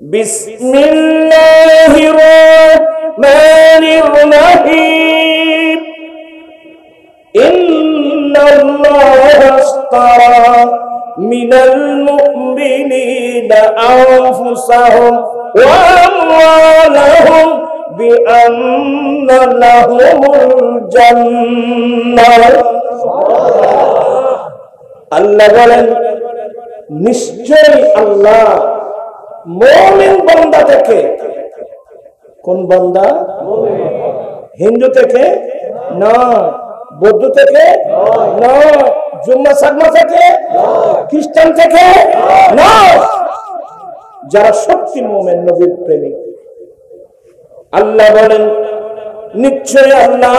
বিসমিল্লাহির রহমানির রহিম। ইন্নাল্লাহা আশতারা মিনাল মুমিনিনা আনফুসাহুম ওয়া আমওয়ালাহুম বিআন্না লাহুমুল জান্নাহ। আল্লাহ বলেন, নিশ্চয়ই আল্লাহ মুমিন বান্দা থেকে, কোন বান্দা? হিন্দু থেকে নয়, বৌদ্ধ থেকে নয়, জুম্মা সাকমা থেকে, খ্রিস্টান থেকে নয়, যারা সত্যি মুমিন নবীর প্রেমিক। আল্লাহ বলেন, নিশ্চয় আল্লাহ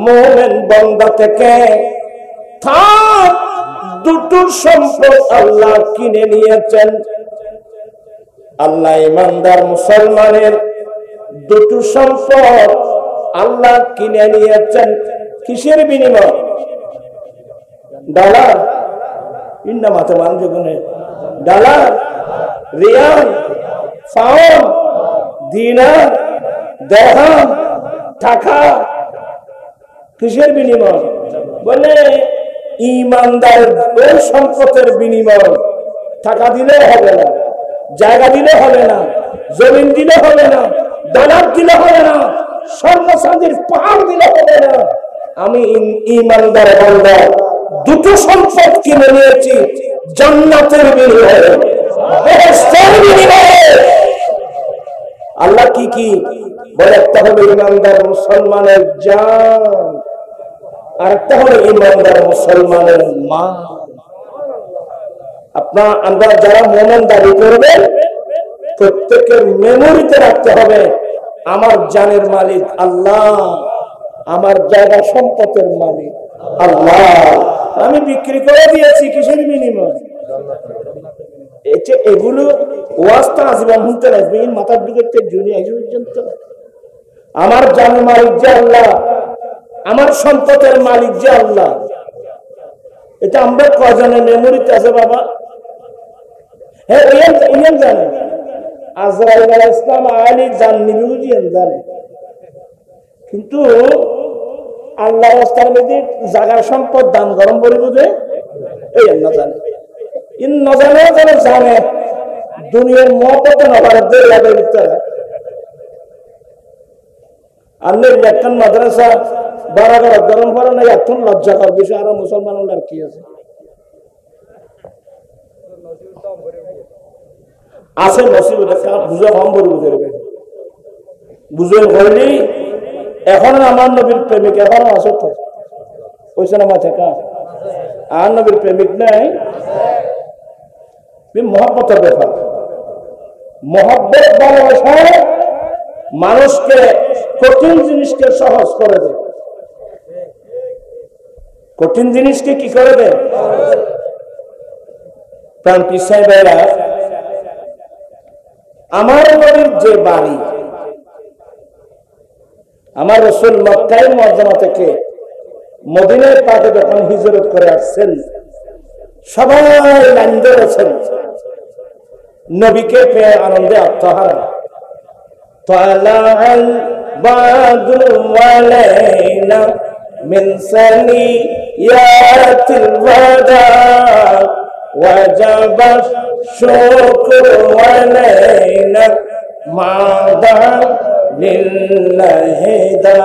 মুমিন বান্দা থেকে তার দুটো সম্পদ আল্লাহ কিনে নিয়েছেন। আল্লাহ ইমানদার মুসলমানের দুটো সম্পদ আল্লাহ কিনে নিয়েছেন। কিসের বিনিময়? ডলার, ইন্নামাতে মানুষগুনে ডলার, রিয়াল, পাউন্ড, দিনার, দিরহাম, টাকা। কিসের বিনিময়? বলে ইমানদার ওই সম্পদের বিনিময়। টাকা দিলে হবে না, জায়গা দিলে হবে না, জমিন দিলে হবে না, ডলার দিলে হবে না, স্বর্ণ চাঁদির পাহাড় দিলে হবে না। আমি ইমানদার বান্দা দুটো সম্পদ কিনে নিয়েছি, জান্নাতের বিনিময়ে, বেহেশতের বিনিময়ে। আল্লাহ কি কি বলে? একটা হলো ইমানদার মুসলমানের জান, আর একটা হলো ইমানদার মুসলমানের মা। আমরা যারা মুমিন দাবি করবেন, প্রত্যেকের মেমোরিতে রাখতে হবে, আমার জানের মালিক আল্লাহ, আমার জায়গা সম্পদের মালিক আল্লাহ। আমি বিক্রি করে দিয়েছি কিসের বিনিময়? এগুলো ওয়াজটা আজীবন শুনতে রাখবে, মাথার দিকে জুনিয়া পর্যন্ত। আমার জানের মালিক যে আল্লাহ, আমার সম্পদের মালিক যে আল্লাহ, এটা আমরা কজনের মেমোরিতে আছে বাবা? হ্যাঁ, ওইয়ান জানে। আজরাইল আলাইহিস সালাম আলী জান নিবি বুঝিয়েন জানে, কিন্তু আল্লাহ রাস্তার মধ্যে জাগার সম্পদ দান গরম করে বুঝে এই আল্লাহ জানে। ইন নজানে জানে জানে দুনিয়ার মহব্বত নবারদের লাগে ভিতরে। আল্লাহর একটা মাদ্রাসা বারাগার গরম করে না, এখন লজ্জা কর বিষয়। আর মুসলমান আর কি আছে? আছে নসিব, বুঝে কম বলি বুঝে বুঝে করলি। এখন আমার নবীর প্রেমিক এখনো আছে তো, ওইসব আমার থেকে আর নবীর প্রেমিক নাই। মহব্বতের ব্যাপার, মহব্বত ভালোবাসায় মানুষকে কঠিন জিনিসকে সহজ করে দেয়, কঠিন জিনিসকে কি করে দেয়? প্রাণ পিছাই বেড়া। আমার নবীর যে বাড়ি, আমার রাসূল মক্কায় মুআজ্জামা থেকে মদিনায় পাকে যখন হিজরত করে আসছেন, সবাই লাইন ধরেছেন নবীকে পেয়ে আনন্দে আত্মহারা। তালাআল বাদরু আলাইনা মিন সানিয়াতিল ওয়াদা ওয়াজাবা শুকরু আলাইনা মাদা লিল্লাহি দা।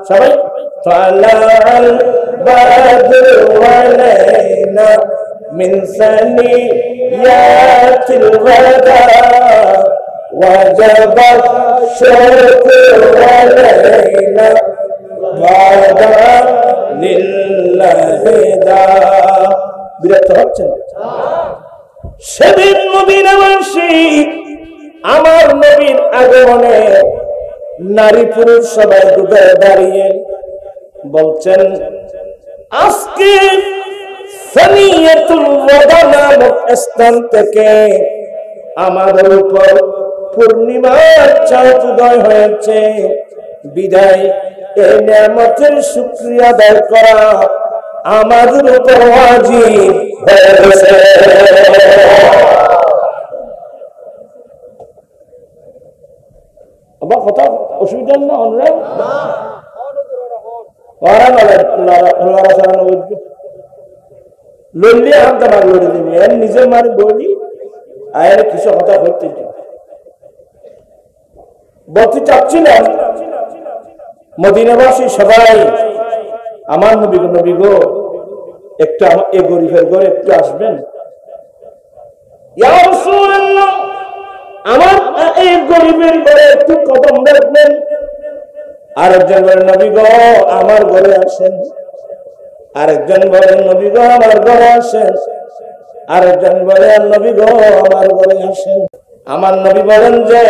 সবাই তালাআল বাদরু আলাইনা মিন সানিয়াতিল ওয়াদা ওয়াজাবা শুকরু আলাইনা মাদা লিল্লাহি দা। বিরক্ত হচ্ছেন? সেদিন মদিনাবাসী আমার নবীর আগমনে নারী পুরুষ সবাই ডুবে দাঁড়িয়ে বলছেন, আজকে সানিয়াতুল ওয়াদা নামক স্থান থেকে আমাদের উপর পূর্ণিমার চাঁদ উদয় হয়েছে, বিদায় এই নিয়ামতের শুকরিয়া আদায় করা আমাদের উপর ওয়াজিব হয়ে গেছে। অবাক কথা অসুবিধা না অনুরাগ লড়লে হাত আমার লড়ে দিবি এর নিজের মানে বলি আর কিছু কথা করতে বলতে চাচ্ছিলাম মদিনাবাসী সবাই আমার নবী গো একটু এই গরিবের ঘরে একটু আসবেন ইয়া রাসূলুল্লাহ আমার এই গরিবের ঘরে একটু কদম রাখবেন আরেকজন বলেন নবী গো আমার ঘরে আসেন আরেকজন বলেন নবী গো আমার ঘরে আসেন আরেকজন বলেন নবী গো আমার ঘরে আসেন আমার নবী বলেন যে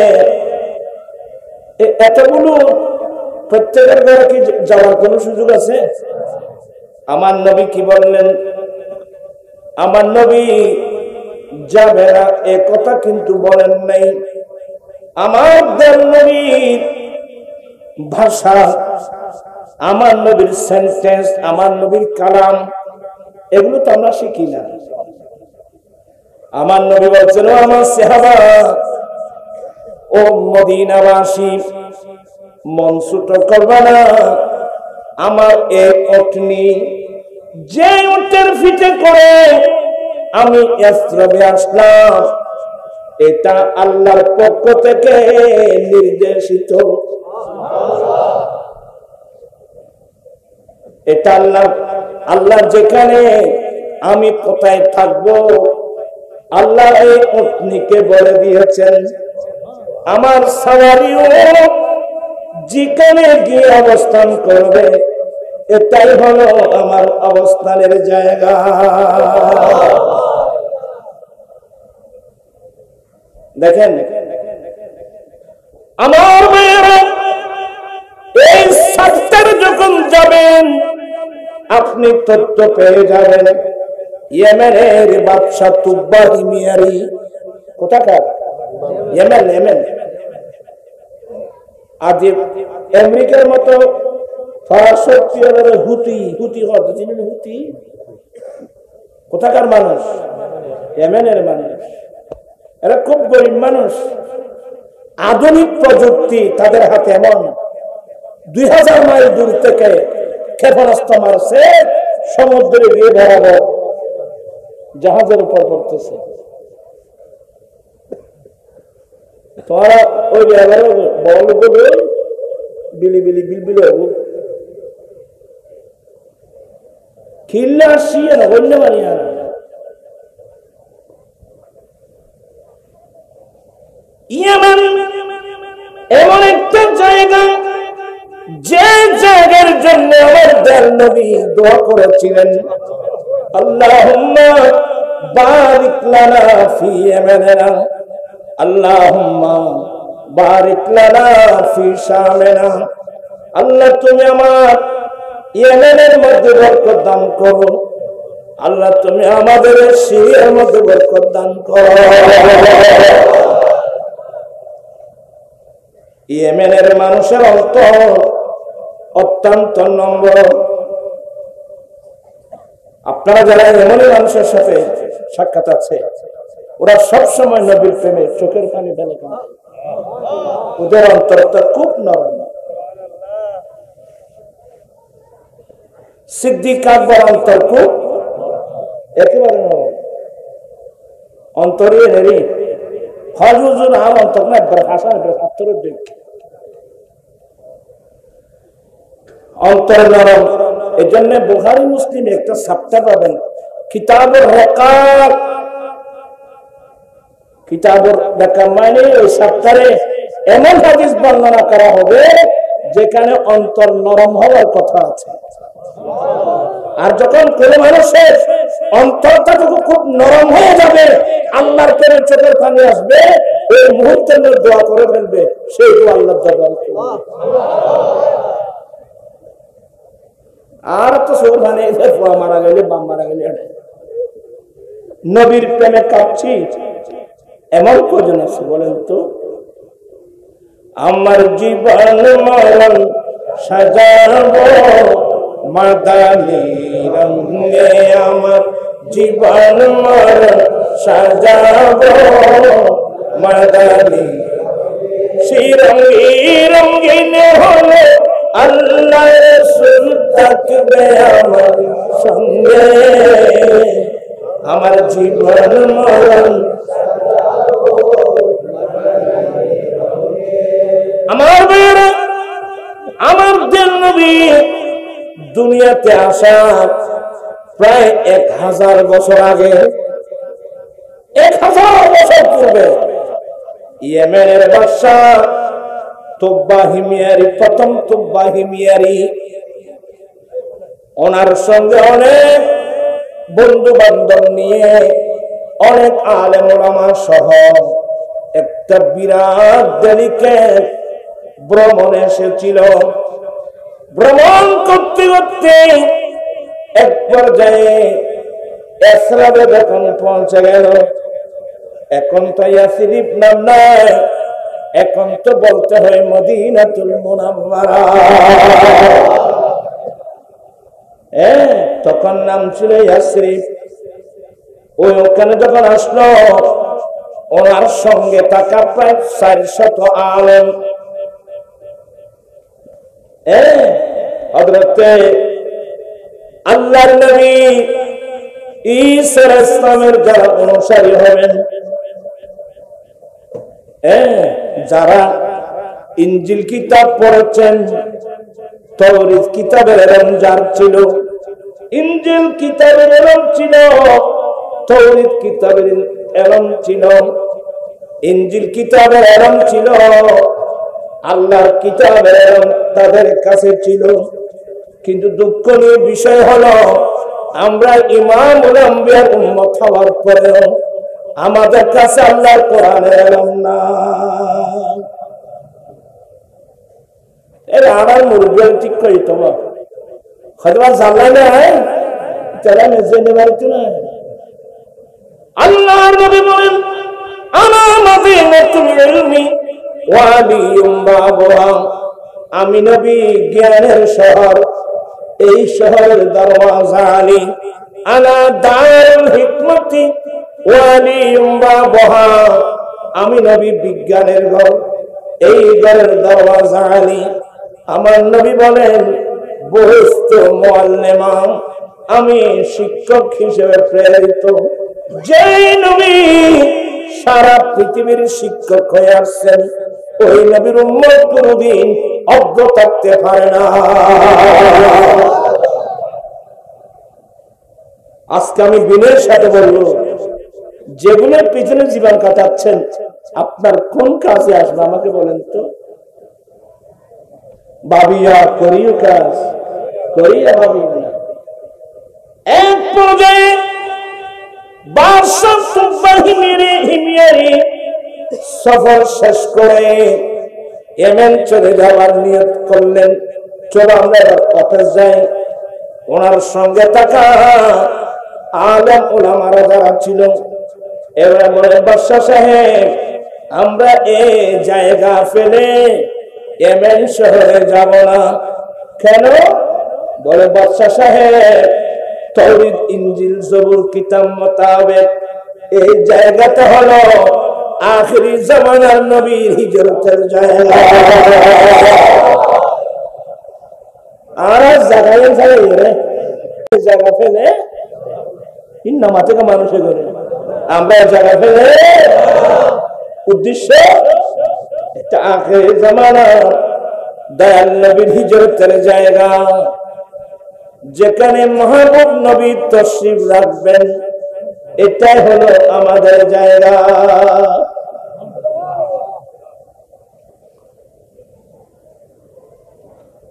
এতগুলো প্রত্যেকের ঘরে কি যাওয়ার কোন সুযোগ আছে আমার নবী কি বললেন আমার নবী যাবে না এ কথা কিন্তু বলেন নাই আমাদের নবীর ভাষা আমার নবীর সেন্টেন্স আমার নবীর কালাম এগুলো তো আমরা শিখি না আমার নবী বলছেন আমার সাহাবা ও মদিনাবাসী মন ছোট করবে না আমার এই উটনি যে উটের পিঠে করে আমি ইসরাবে আসলাম এটা আল্লাহর পক্ষ থেকে নির্দেশিত এটা আল্লাহ যেখানে আমি কোথায় থাকবো আল্লাহ এই উটনিকে বলে দিয়েছেন আমার সাওয়ারিও যেখানে গিয়ে অবস্থান করবে এটাই হলো আমার অবস্থানের জায়গা দেখেন আমার মেয়েরা এই সাতটার যখন যাবেন আপনি তথ্য পেয়ে যাবেন ইয়েমেনের বাদশা তুব্বা হিমিয়ারি কোথাকার ইয়েমেন আজ আমেরিকার মতো হুতি কোথাকার মানুষ ইয়েমেনের মানুষ এরা খুব গরিব মানুষ আধুনিক প্রযুক্তি তাদের হাতে এমন 2000 মাইল দূর থেকে ক্ষেপণাস্ত্র মারছে সমুদ্রে গিয়ে বরাবর জাহাজের উপর পড়তেছে তোরা ওই বড় লোক বিলিবিলি বিলবিলি হবো খিল্লা আসিয়ে না বললে মানি আর এমন একটা জায়গা যে জায়গার জন্য আমার দয়াল নবী দোয়া করেছিলেন আল্লাহুম্মা বারিক লানা ফি ইয়ামানিনা আল্লাহুম্মা বারিক লানা ফি শামিনা আল্লাহ তুমি আমার ইয়েমেনের মধ্যে বরকত দান করো আল্লাহ তুমি আমাদের সিরিয়ার মধ্যে বরকত দান করো ইয়েমেনের মানুষের অন্তর অত্যন্ত নম্র আপনারা যারা ইয়েমেনের মানুষের সাথে সাক্ষাৎ আছে ওরা সব সময় নবীর প্রেমে চোখের পানি ফেলে ওদের অন্তরটা খুব নরম সিদ্দিক আকবর অন্তর খুব একেবারে নরম অন্তরে নেই হজুর আর অন্তর না ভাষা অন্তরের দিক অন্তর নরম এই জন্য বুখারী মুসলিম একটা সপ্তাহ পাবেন কিতাবুর রকাক কিতাবুর দেখা মানে ওই সপ্তাহে এমন হাদিস বর্ণনা করা হবে যেখানে অন্তর নরম হওয়ার কথা আছে আর যখন কোন মানুষের অন্তরটা যখন খুব নরম হয়ে যাবে আল্লাহর প্রেমে চোখের পানি আসবে ওই মুহূর্তে দোয়া করে ফেলবে সেই দোয়া আল্লাহর দরবারে আর তো সুবহানে মারা গেলে বাম মারা গেলে নবীর প্রেমে কাঁপছি এমন কজন আছে বলেন তো আমার জীবন মরণ সাজাবো মাদানী রঙে আমার জীবন মরণ সাজাবো মাদানী সেই রঙে রঙিনে হলে আল্লাহ রাসূল থাকবে আমার সঙ্গে, আমার জীবন মরণ আমার বেড়ে আমার নবী দুনিয়াতে আসা প্রায় 1000 বছর আগে, 1000 বছর পূর্বে ইয়েমেনের বাদশা তুব্বা হিমিয়ারি, প্রথম তুব্বা হিমিয়ারি, ওনার সঙ্গে অনেক বন্ধু বান্ধব নিয়ে অনেক আলেম ওলামা সহ একটা বিরাট ডেলিকেট ভ্রমণ এসেছিল। ভ্রমণ করতে করতে এক পর্যায়ে ইসরাবে যখন পৌঁছে গেল, এখন তো ইয়াসরিব নাম নাই, এখন তো বলতে হয় মদিনাতুল মুনাওয়ারা। তখন নাম ছিল ইয়াসরিব। ওখানে যখন আসলো, ওনার সঙ্গে থাকা প্রায় 400 আলেম, হযরতে আল্লাহর নবী ঈসা আলাইহিস সালামের যারা অনুসারী হবেন, যারা ইনজিল কিতাব পড়েছেন, তাওরীত কিতাবের এলম যার ছিল, ইনজিল কিতাবের এলম ছিল, তাওরীত কিতাবের এলম ছিল, ইনজিল কিতাবের এলম ছিল, আল্লাহর কিতাবের এলম তাদের কাছে ছিল। কিন্তু দুঃখনীয় বিষয় হলো, আমরা ইমামুল আম্বিয়ার উম্মত হওয়ার পরেও আমাদের কাছে আল্লাহর কোরআনের এলম না। এর আমার মুরব্বিয়ান ঠিক করি তোমার হয়তো জানলাই না, তারা জেনে পারতো না। আল্লাহর নবী বলেন, আনা মাদিনাতুল ইলমি ওয়া আলিয়ুম বাবুহা, আমি নবী জ্ঞানের শহর, এই শহরের দরওয়াজা আলী। আনা দারুল হিকমতি ওয়া আলিয়ুম বাবুহা, আমি নবী বিজ্ঞানের ঘর, এই ঘরের দরওয়াজা আলী। আমার নবী বলেন, বুইস্তু মুআল্লিমা, আমি শিক্ষক হিসেবে প্রেরিত। যে নবী সারা পৃথিবীর শিক্ষক হয়ে আসছেন, ওই নবীর উম্মত কোনদিন অজ্ঞ থাকতে পারে না। আজকে আমি বিনয়ের সাথে বলবো, যেগুলোর পিছনে জীবন কাটাচ্ছেন, আপনার কোন কাজে আসবে আমাকে বলেন তো। ভাবিয়া করিও কাজ, করিয়া ভাবি না। এক পর্যায়ে বাদশা তুব্বা হিমিয়ারি সফর শেষ করে ইয়েমেন চলে যাওয়ার নিয়ত করলেন। চলো আমরা অফিস যাই। ওনার সঙ্গে থাকা আলেম ওলামারা যারা ছিল, এবার বলে, বাদশা সাহেব, আমরা এই জায়গা ফেলে ইয়েমেন শহরে যাব না। কেন? বলে, বাদশা সাহেব, তাওরীত ইনজিল জবুর কিতাব মোতাবেক এই জায়গাটা হলো আখিরি জামানার নবীর হিজরতের জায়গা। আর জায়গা ফেলে নামা থেকে মানুষে করে আমরা জায়গা ফেলে উদ্দেশ্য আখিরি জামানা দয়াল নবীর হিজরতের জায়গা, যেখানে মাহবুব নবী তশরিফ রাখবেন, এটাই হলো আমাদের জায়গা।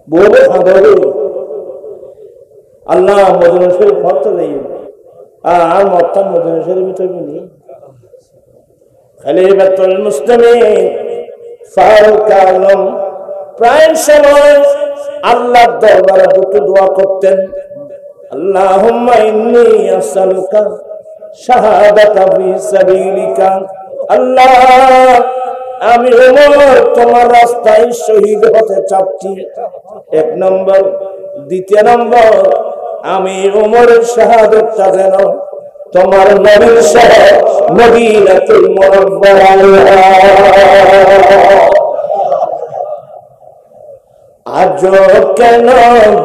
বলবো আল্লাহ মদিনা শরীফ ভক্ত দেই আর মক্কা মদিনা শরীফ ভিতরে নেই। খলিফাতুল মুসলিমিন ফারুক আলম প্রায় সময় আল্লাহর দরবারে দুটো দোয়া করতেন, আল্লাহুম্মা ইন্নী আসআলুকা শাহাদাতা ফি সাবিলিকা। আল্লাহ, আমি ওমর তোমার রাস্তায় শহীদ হতে চাচ্ছি, 1 নম্বর। দ্বিতীয় নম্বর, আমি ওমরের শাহাদাতটা যেন তোমার নবীর শহর মদিনাতুল মুনাওয়ারা। আজ কেন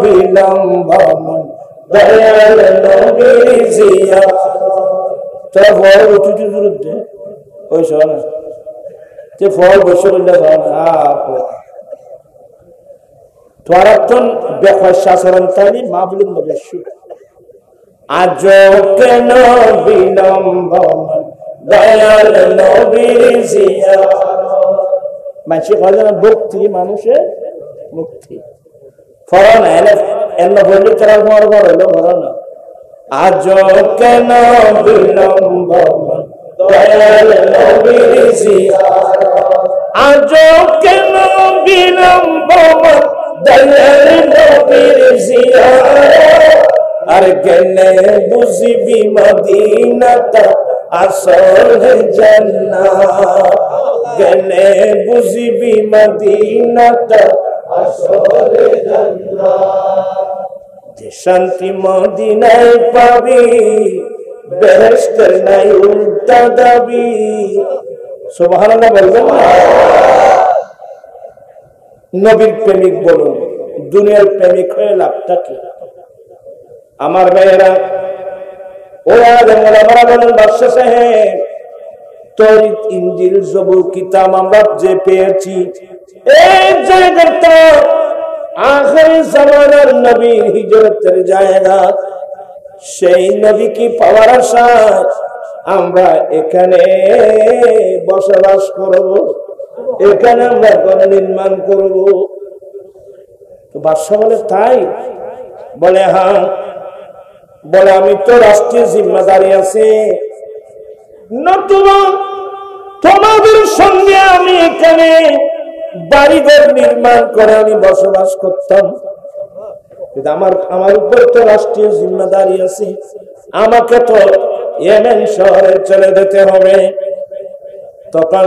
বিলম্ব দয়াল নবীর জিয়ারত। তোরা ফল উঠুটি বিরুদ্ধে ওই শোনা যে ফল বসে করলে তোরাতন বেখাসারণ তাইনি মাহবুলুন নবী। আজ কেন বিলম্ব দয়াল নবীর জিয়ারত। মানুষ কয় না ভক্তি মানুষের মুক্তি ফরন এনে বললে তারা বড় বড় হলো ফরন। আজ কেন বিলম্ব দয়াল নবীর জিয়ারত। আজ কেন বিলম্ব দয়াল নবীর জিয়ারত। আর গেলে বুঝবি মদিনাটা আসল জান্নাত। গেলে বুঝবি মদিনাটা আসল জান্নাত। যে শান্তি মদিনায় পাবি বেহেশতের নাই উল্টা দাবি। সুবহানাল্লাহ বলবেন না? নবীর প্রেমিক বলুন, দুনিয়ার প্রেমিক হয়ে লাভটা কি? আমার ভাইয়েরা, ওরা বলেন বাদশা সাহেব তৌরাত ইনজিল জবুর কিতাব আমরা যে পেয়েছি এই জায়গাটা আখিরি জামানার নবীর হিজরতের জায়গা। সেই নবী কি পাওয়ার আশায় আমরা এখানে বসবাস করব, এখানে আমরা ঘর নির্মাণ করব। তো বাদশা বলে তাই? বলে হ্যাঁ। বলে আমি তো রাষ্ট্রীয় জিম্মাদারি আছে, নতুবা তোমাদের সঙ্গে আমি এখানে বাড়িঘর নির্মাণ করে আমি বসবাস করতাম। আমার উপর তো রাষ্ট্রীয় জিম্মাদারি আছে, আমাকে তো ইয়েমেন শহরে চলে যেতে হবে। তখন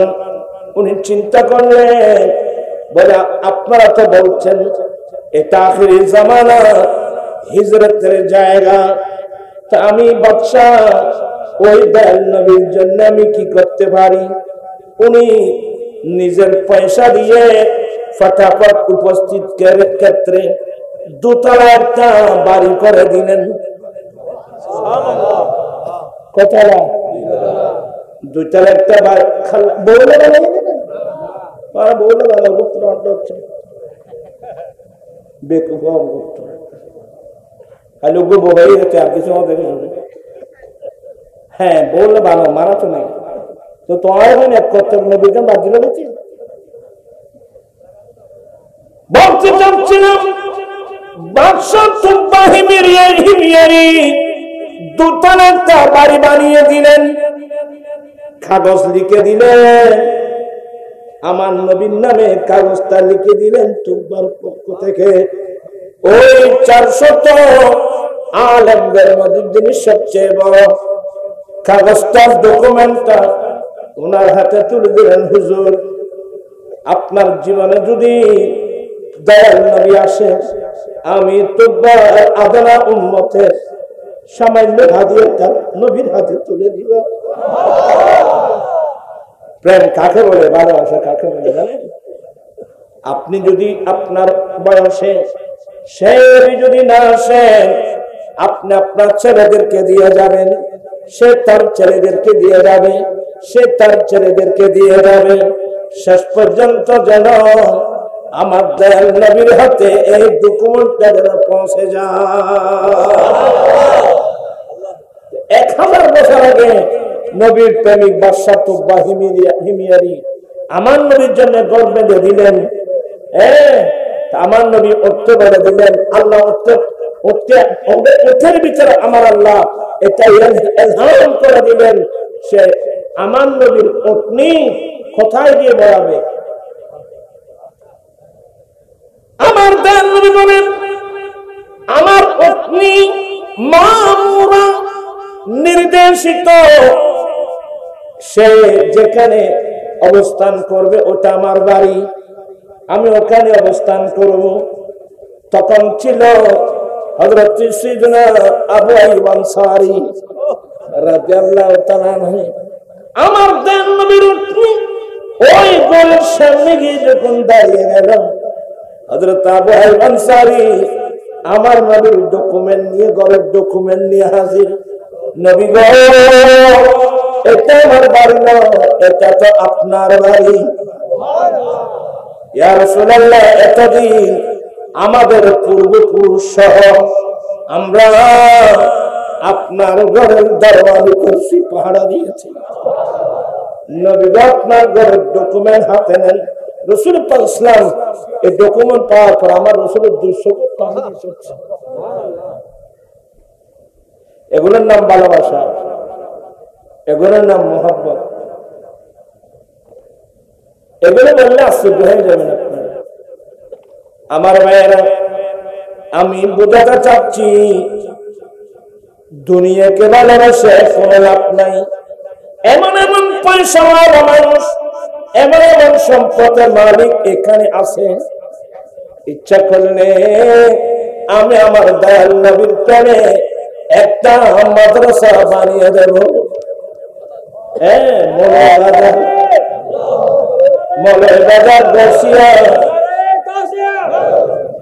উনি চিন্তা করলেন, বলে আপনারা তো বলছেন এটা আখিরি জামানা হিজরতের জায়গা, তা আমি বাদশা ওই দয়াল নবীর জন্য আমি কি করতে পারি? উনি নিজের পয়সা দিয়ে ফটাফট উপস্থিত ক্ষেত্রে দোতলা একটা বাড়ি করে দিলেন। কতলা? দুইতলা একটা বাড়ি। বললে ভালো বললে ভালো করতে হচ্ছে বেকুব করতে খালি ওগুলো বোঝাই যাচ্ছে আর কিছু দেখে শুনে। হ্যাঁ বললে ভালো, মারা তো নাই। তো তোমার এখন এক করতে নবীকে বাদ দিলে বলছি বলতে চাচ্ছিলাম বাদশাহ তুব্বা হিমিয়ারি দুতলা একটা বাড়ি বানিয়ে দিলেন, কাগজ লিখে দিলেন, আমার নবীর নামে কাগজটা লিখে দিলেন তুব্বার পক্ষ থেকে। ওই 400 আলেমদের মধ্যে যিনি সবচেয়ে বড়, কাগজটা ডকুমেন্টটা ওনার হাতে তুলে দিলেন। হুজুর, আপনার জীবনে যদি দয়াল নবী আসে, আমি তুব্বার আদনা উম্মতের সামান্য হাদিয়াটা নবীর হাতে তুলে দিব। প্রেম কাকে বলে, ভালোবাসা কাকে বলে জানেন? আপনি যদি আপনার বয়সে সেই যদি না আসেন, আপনি আপনার ছেলেদেরকে দিয়ে যাবেন, সে তার ছেলেদেরকে দিয়ে যাবে, সে তার ছেলেদেরকে দিয়ে যাবে, শেষ পর্যন্ত যেন আমার দয়াল নবীর হাতে এই ডকুমেন্টটা যেন পৌঁছে যায়। 1000 বছর আগে নবীর প্রেমিক বাদশাহ তুব্বা হিমিয়ারি আমার নবীর জন্য গর্ব বেঁধে দিলেন। আমার নবী উঠতে বেড়ে দিলেন। আল্লাহ উঠের ভিতরে আমার আল্লাহ এটা এলহাম করে দিলেন, সে আমার নবীর পত্নী কোথায় গিয়ে বলাবে? আমার দয়াল নবী বলেন, আমার পত্নী মামুরা নির্দেশিত, সে যেখানে অবস্থান করবে ওটা আমার বাড়ি, আমি ওখানে অবস্থান করব। তখন ছিল হযরত সাইয়েদনা আবু আইয়ুব আনসারী রাদিয়াল্লাহু তাআলা আনহু। আমার দয়াল নবীর উটনি ওই গোলের সামনে গিয়ে যখন দাঁড়িয়ে গেল, হযরত আবু আইয়ুব আনসারী আমার নবীর ডকুমেন্ট নিয়ে, ঘরের ডকুমেন্ট নিয়ে হাজির। নবী গো, এটা আমার বাড়ি না, এটা তো আপনার বাড়ি। ইয়া রাসূলুল্লাহ, এতদিন আমাদের পূর্বপুরুষ সহ আমরা আপনার ঘরের দরওয়াজা করছি, পাহারা দিয়েছি। নবী আপনার ঘরের ডকুমেন্ট হাতে নেন। রাসূল পাক ইসলাম এই ডকুমেন্ট পাওয়ার পর আমার রাসূলের 200 পাহারা দিয়েছে। এগুলোর নাম ভালোবাসা, এগুলোর নাম মোহাব্বত। এগুলো বললে আশ্চর্য হয়ে যাবেন আপনারা। আমার ভাইয়েরা, আমি বোঝাতে চাচ্ছি দুনিয়াকে ভালোবাসে কোনো লাভ নাই। এমন এমন পয়সাওয়ালা মানুষ, এমন এমন সম্পদের মালিক এখানে আছে, ইচ্ছা করলে আমি আমার দয়াল নবীর প্রেমে একটা মাদ্রাসা বানিয়ে দেব। মৌলবাজার বসিয়া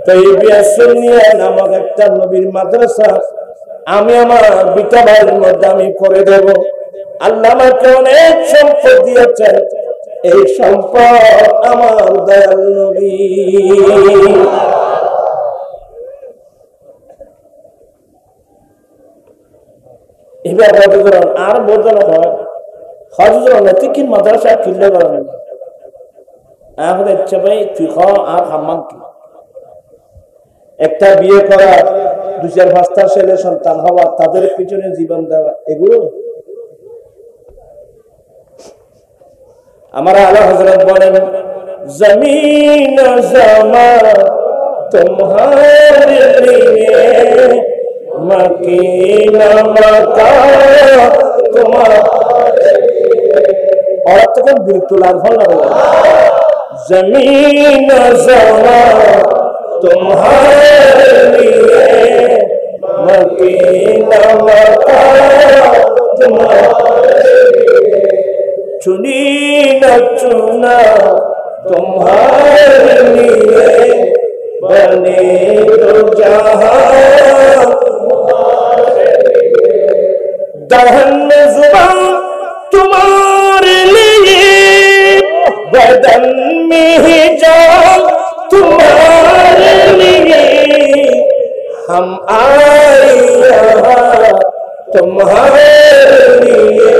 তৈবিয়া সুন্নিয়া নামক একটা নবীর মাদ্রাসা আমি আমার বিটা ভাইয়ের মধ্যে আমি করে দেব। আল্লাহ আমাকে অনেক সম্পদ দিয়েছেন, এই সম্পদ আমার দয়াল নবী। এবার হজরত আর বোঝানো হয়, হজরত কি মাদ্রাসা কিনলে করেন এখন ইচ্ছা ভাই তুই আর হাম্মাম কি একটা বিয়ে করা, 2-4-5টা ছেলে সন্তান হওয়া, তাদের পিছনে জীবন দেওয়া, এগুলো আমার আলা হযরত বলেন, জমিন জমা তোমারে লিয়ে মকিনা মাকা তোমারে লিয়ে। और तक बिल्कुल भला जमीन जमा तुम्हारे लिए मकीना मका तुम्हारे लिए चुनी न चुना तुम्हारे लिए बने तो जहां तुम्हारे लिए दहन में जुबान तुम्हारे लिए बदन में ही जान तुम्हारे लिए हम आए यहाँ तुम्हारे लिए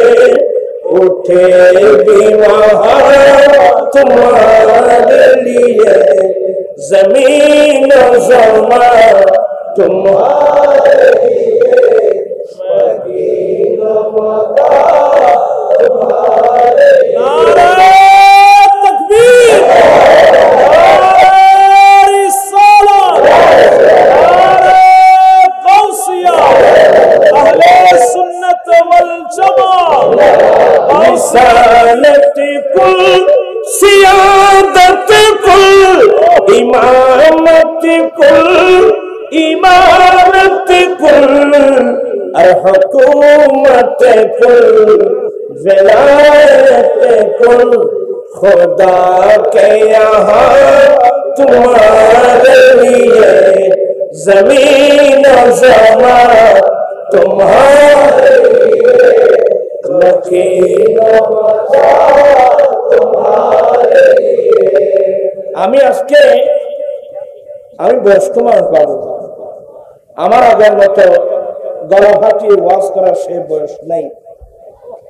उठे भी वहाँ तुम्हारे लिए जमीन जमा तुम्हारे लिए मदीना मक्का तुम्हारे लिए। तकबीर, रिसालत, गौसिया, अहले सुन्नत वल जमाअत, रिसालत कुल, सियादत कुल, इमामत कुल, इमारत कुल, और हुकूमत कुल, विलायत कुल, खुदा के यहाँ तुम्हारे लिए जमीन जमा तुम्हारे लिए मकीना मका तुम्हारे लिए। আমি আজকে আমি বয়স্ক মানুষ পাবো, আমার আগের মতো গলা ফাটিয়ে ওয়াজ করার সে বয়স নেই।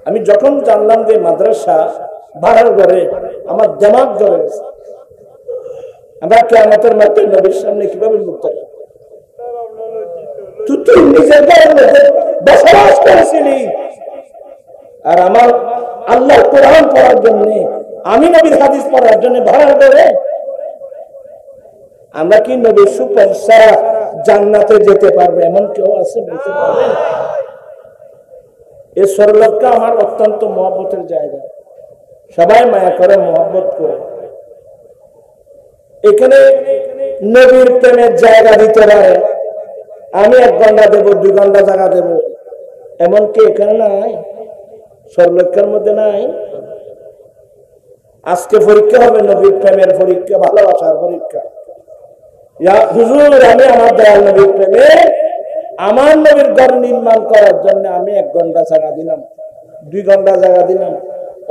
আমি যখন জানলাম যে মাদ্রাসা ভাড়ার ঘরে, আমার দিমাগ ধরে গেছে। আমরা কিয়ামতের মাঠে নবীর সামনে কিভাবে মুখ থাকবো? তুই নিজের ঘরের মধ্যে বসবাস করেছিলি, আর আমার আল্লাহ কোরআন পড়ার জন্য, আমি নবীর হাদিস পড়ার জন্য ভাড়ার ঘরে। আমরা কি নবীর সুপারিশ ছাড়া জান্নাতে যেতে পারবে এমন কেউ আছে? বলতে পারবেন? এই সরলতটা আমার অত্যন্ত মহব্বতের জায়গা, সবাই মায়া করে, মহব্বত করে। এখানে নবীর প্রেমের জায়গা দিতে পারে, আমি 1 ঘন্টা দেবো, 2 ঘন্টা জায়গা দেব, এমনকি এখানে নাই, সরলক্ষার মধ্যে নাই। আজকে পরীক্ষা হবে, নবীর প্রেমের পরীক্ষা, ভালোবাসার পরীক্ষা। হুজুর আমি আমার দয়াল নবীর প্রেমে আমার নবীর ঘর নির্মাণ করার জন্য আমি 1 ঘন্টা জায়গা দিলাম, 2 ঘন্টা জায়গা দিলাম।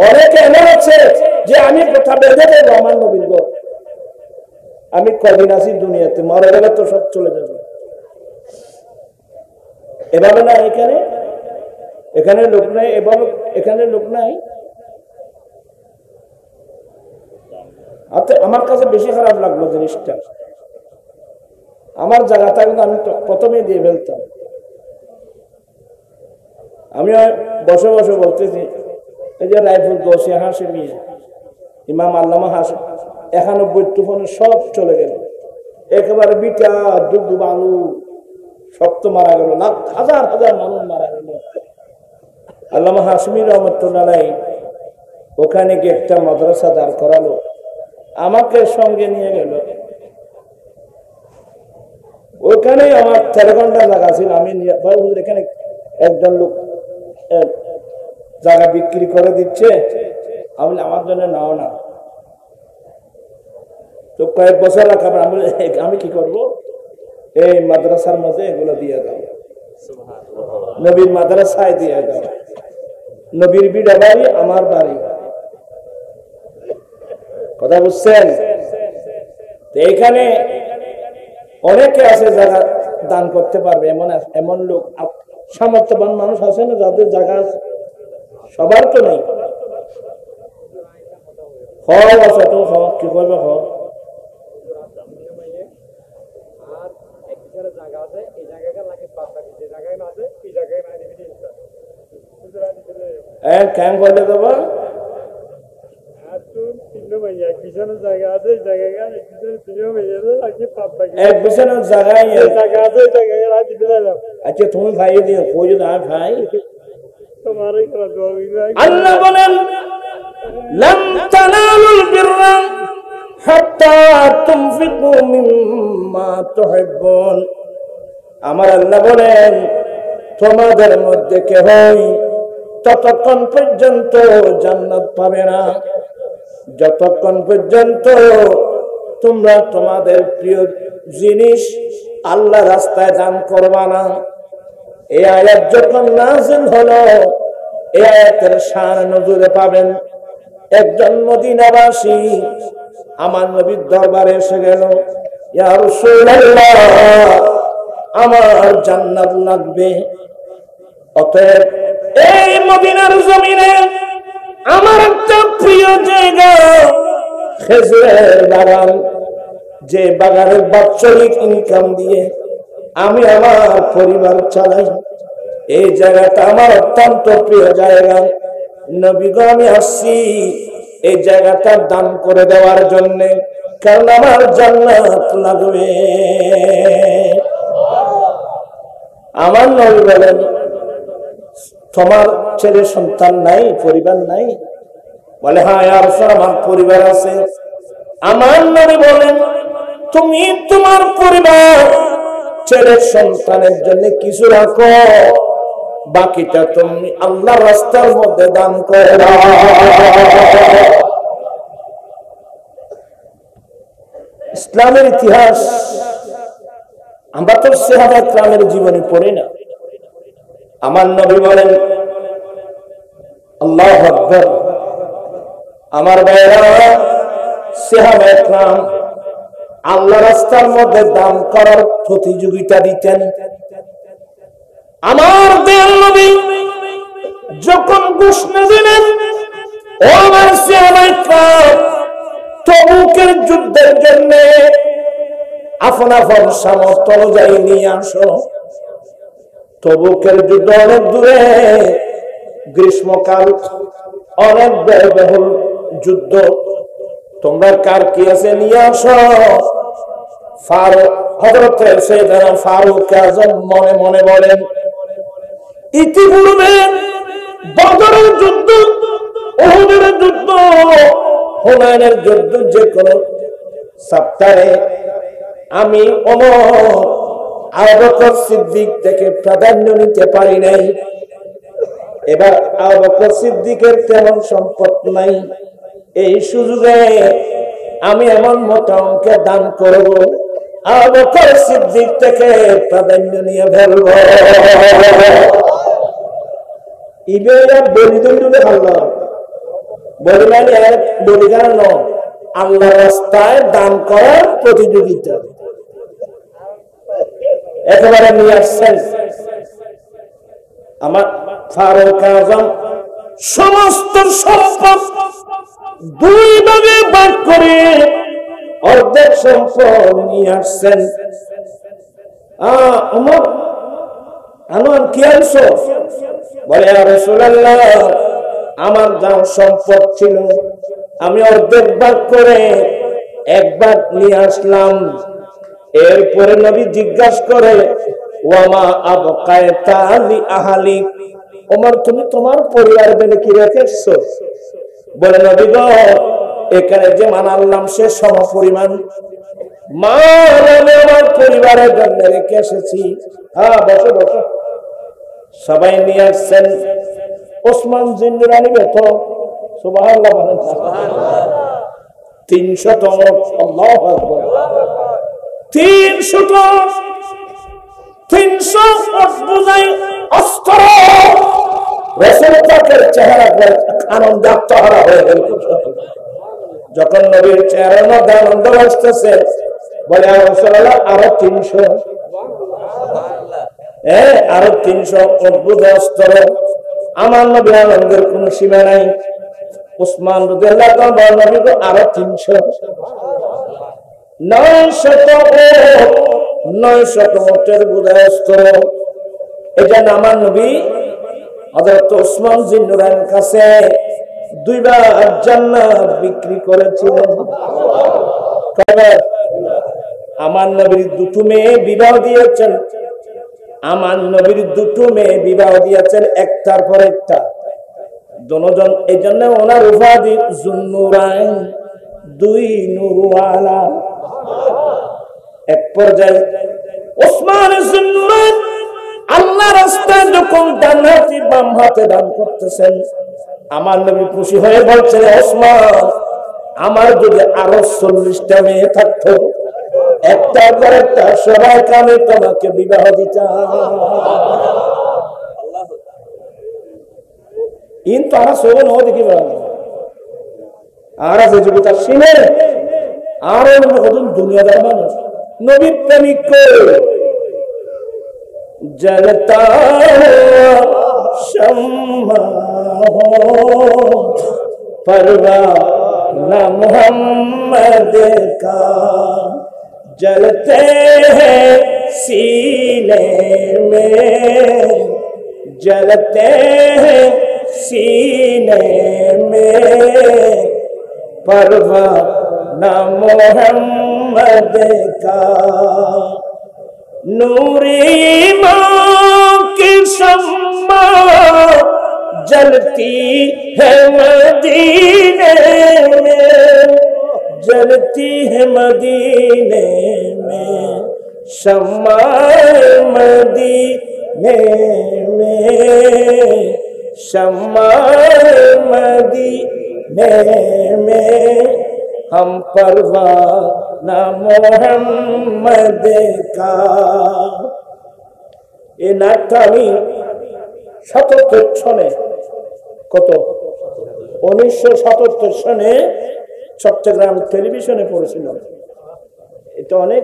অনেকে এমন আছে যে আমি কোথা বেঁধে দেবো আমার নবীর ঘর, আমি কদিন আছি দুনিয়াতে, মরে গেলে তো সব চলে যাবে। এভাবে না, এখানে লোক নাই, এভাবে এখানে লোক নাই। আমার কাছে বেশি খারাপ লাগলো জিনিসটা। আমার জায়গাটা কিন্তু আমি প্রথমে দিয়ে ফেলতাম। আমি বসে বসে বলতেছি, এই যে রায়পুর গোসিয়া হাসিমি ইমাম আল্লামা হাসিম 91 তুফানে সব চলে গেল, একেবারে বিটা দুধ বালু সব তো মারা গেল, লাখ হাজার হাজার মানুষ মারা গেল। আল্লামা হাসিমি রহমতুল্লাহ ওখানে গিয়ে একটা মাদ্রাসা দাঁড় করালো, আমাকে সঙ্গে নিয়ে গেল। ওখানে আমার 13 ঘন্টা জায়গা ছিল। আমি এখানে একজন লোক জায়গা বিক্রি করে দিচ্ছে, আমি আমার জন্য নাও না, তো কয়েক বছর রাখাবো। আমি কি করব, এই মাদ্রাসার মধ্যে এগুলো দিয়ে দাও, নবীর মাদ্রাসায় দিয়ে দাও, নবীর বিড়া বাড়ি আমার বাড়ি। কথা বুঝছেন? এখানে অনেকে আছে যারা দান করতে পারবে, এমন লোক সামর্থ্যবান মানুষ আছে না যাদের জায়গা আছে, সবার তো নেই। আছে তো কি করবে, কেন করলে দেবো, আচ্ছা তুমি ভাই দিয়ে ভাই। আল্লাহ বলেন লাম তানালুল বিররা হাত্তা তুনফিকু মিম্মা তুহিব্বুন। আমার আল্লাহ বলেন তোমাদের মধ্যে কেহই ততক্ষণ পর্যন্ত জান্নাত পাবে না যতক্ষণ পর্যন্ত তোমরা তোমাদের প্রিয় জিনিস আল্লাহ রাস্তায় দান করবা না। এই আয়াত যখন নাযিল হলো, এই আয়াতের শান নজুলে পাবেন একজন মদিনাবাসী আমার নবীর দরবারে এসে গেল, ইয়া রাসূলুল্লাহ আমার জান্নাত লাগবে। অতএব এই মদিনার জমিনে আমার একটা প্রিয় জায়গা খেজুরের বাগান, যে বাগানের বাৎসরিক ইনকাম দিয়ে আমি আমার পরিবার চালাই, এই জায়গাটা আমার অত্যন্ত প্রিয় জায়গা। নবী গো আমি আসছি এই জায়গাটা দান করে দেওয়ার জন্য, কারণ আমার জান্নাত লাগবে। আমার নবী বলেন তোমার ছেলে সন্তান নাই, পরিবার নাই? বলে হ্যাঁ ইয়া রাসূলুল্লাহ আমার পরিবার আছে। আমার নবী বলেন তুমি তোমার পরিবার ছেলে সন্তানের জন্য কিছু রাখো, বাকিটা তুমি আল্লাহর রাস্তার মধ্যে দান করে দাও। ইসলামের ইতিহাস আমরা তো সাহাবায়ে কেরামের জীবনী পড়ি না। আমার নবী বলেন আল্লাহু আকবার, আমার ভাইরা সাহাবায়ে কেরাম আল্লাহ রাস্তার মধ্যে দান করার প্রতিযোগিতা দিতেন। আমার দয়াল নবী যখন ঘোষণা দিলেন ও আমার সাহাবায়ে কেরাম তবুকের যুদ্ধের জন্য আপন আপন সামর্থ্য অনুযায়ী নিয়ে আসো। তবুকের যুদ্ধ অনেক দূরে, গ্রীষ্মকাল, অনেক ব্যয়বহুল যুদ্ধ, তোমরা কার কি আছে নিয়ে আসো। হযরত সাইয়েদনা ফারুক আযম মনে মনে বলেন ইতিপূর্বে বদরের যুদ্ধ, উহুদের যুদ্ধ, হুনাইনের যুদ্ধ, যে কোন সপ্তাহে আমি আবু বকর সিদ্দিক থেকে প্রাধান্য নিতে পারি নাই। এবার আবু বকর সিদ্দিকের তেমন সম্পদ নাই, এই সুযোগে আমি এমন মোটা অঙ্কে দান করব আবু বকর সিদ্দিক থেকে প্রাধান্য নিয়ে ফেলবো। ইবেরা বলিদণ্ডে আল্লাহ বলি মানে বলি কারণ আল্লাহ রাস্তায় দান করার প্রতিযোগিতা একেবারে নিয়ে আসছেন। আমার ফারুক আজম সমস্ত সম্পদ দুই ভাগে ভাগ করে অর্ধেক সম্পদ নিয়ে আসছেন। ওমর আনোয়ার কি আনছো? বলে ইয়া রাসূলুল্লাহ, আমার যা সম্পদ ছিল আমি অর্ধেক ভাগ করে এক ভাগ নিয়ে আসলাম। এরপরে নবী জিজ্ঞাসা করে ওয়ামা আবকায়তা লি আহলিক, ওমর তুমি তোমার পরিবারের জন্য কি রেখে এসেছো? বলে নবী গো, এখানে যে মান আনলাম সে সমপরিমাণ মান আমি আমার পরিবারের জন্য রেখে এসেছি। হ্যাঁ বসো বসো। সবাই নিয়ে আসছেন। ওসমান জিন্নুরানি বেত সুবহানাল্লাহ বলেন, 300 আল্লাহু আকবার, 300 বুঝাই অস্ত্র। রাসূল পাকের চেহারা আনন্দ আত্মহারা হয়ে গেল। যখন নবীর চেহারার মধ্যে আনন্দ আসতেছে, বলে ইয়া রাসূলুল্লাহ আরো 300, আরো 300 অদ্ভুত অস্ত্র। আমার নবী আনন্দের কোন সীমা নাই। উসমান রাদিয়াল্লাহু তাআলা বলেন নবী গো আরো 300, 900 মোটের বুঝায় অস্ত্র। এটা আমার নবী হযরত উসমান জিন্নুরানির কাছে 2 বার জান্নাত বিক্রি করেছিলেন। কয়বার? আমার নবীর 2 মেয়ে বিবাহ দিয়েছেন। আমার নবীর 2 মেয়ে বিবাহ দিয়েছেন একটার পর একটা। দুজন, এই জন্য ওনার উপাধি জুন্নুরাইন, 2 নূরওয়ালা। এক পর্যায়ে ওসমান জুন্নুরাইন আল্লাহ রাস্তায় যখন ডান হাতে বাম হাতে দান করতেছেন, আমার নবী খুশি হয়ে বলছেন ওসমান, আমার যদি আরো 40টা মেয়ে থাকতো, একটার পর একটা সবাই কামে তোমাকে বিবাহ দিতাম। কিন্তু তারা সব নয় দেখি আর আছে যদি তার সিনে আর দুনিয়াদার মানুষ নবীর প্রেমিক জলতা शम्मा हो परवाना मोहम्मद का जलते हैं सीने में, जलते हैं सीने में परवाना मोहम्मद का। नूरी माँ की शम्मा जलती है मदीने में, जलती है मदीने में शम्मा मदीने में, शम्मा मदीने में हम परवाना मोहम्मद का। এই নাটটা আমি 77 সনে, কত 1977 সনে চট্টগ্রাম টেলিভিশনে পড়েছিলাম। এটা অনেক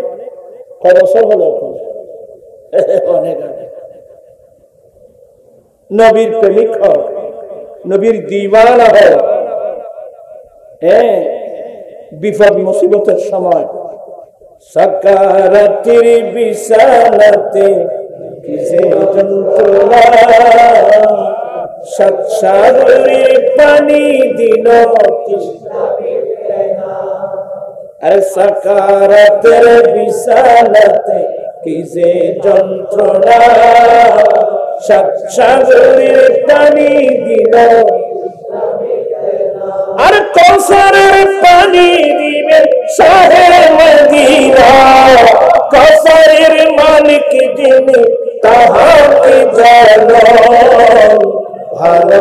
কয় বছর হলো এখন, অনেক আগে। নবীর প্রেমিক হোক, নবীর দিওয়ানা হোক, বিপদ মুসিবতের সময় সাকারাতের বিশালাতে কিসে যন্ত্রণা, সাগরের পানি দিল আরে সাকারাতের বিশালাতে কিসে যন্ত্রণা, সাগরের পানি দিল আর কৌসারের পানি দিবে শাহে মদিনা, কৌসারের মালিক যিনি তাহাকে জানো ভালো।